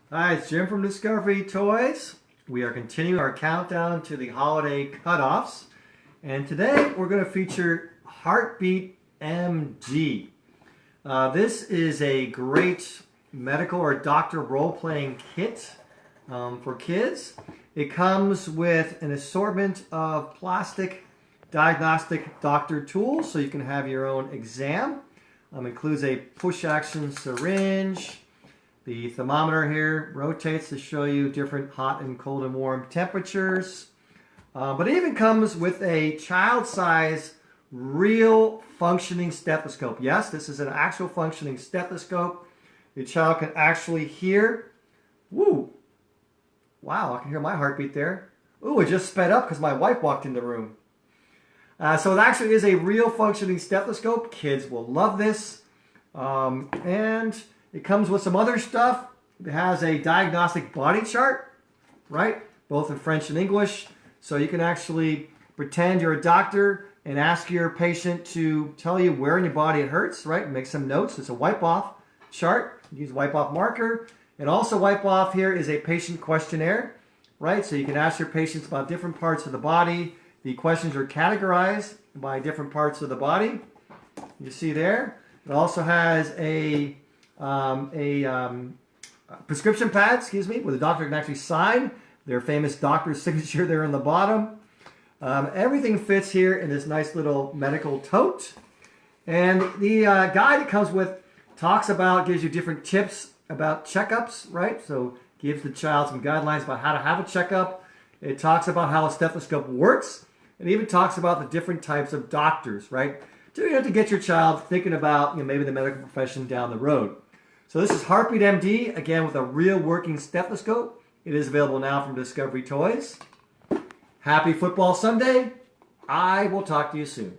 Hi, it's Jim from Discovery Toys. We are continuing our countdown to the holiday cutoffs. And today we're going to feature Heartbeat MG. This is a great medical or doctor role-playing kit for kids. It comes with an assortment of plastic diagnostic doctor tools so you can have your own exam. Includes a push-action syringe. The thermometer here rotates to show you different hot and cold and warm temperatures. But it even comes with a child-size, real functioning stethoscope. Yes, this is an actual functioning stethoscope. The child can actually hear. Woo! Wow, I can hear my heartbeat there. Ooh, it just sped up because my wife walked in the room. So it actually is a real functioning stethoscope. Kids will love this. And it comes with some other stuff. It has a diagnostic body chart, right? Both in French and English. So you can actually pretend you're a doctor and ask your patient to tell you where in your body it hurts, right? Make some notes. It's a wipe-off chart. Use wipe-off marker. And also wipe off here is a patient questionnaire, right? So you can ask your patients about different parts of the body. The questions are categorized by different parts of the body. You see there. It also has a prescription pad, where the doctor can actually sign their famous doctor's signature there in the bottom. Everything fits here in this nice little medical tote. And the guide it comes with gives you different tips about checkups, right? So gives the child some guidelines about how to have a checkup. It talks about how a stethoscope works. It even talks about the different types of doctors, right? To get your child thinking about maybe the medical profession down the road. So this is Heartbeat MD, again with a real working stethoscope. It is available now from Discovery Toys. Happy Football Sunday. I will talk to you soon.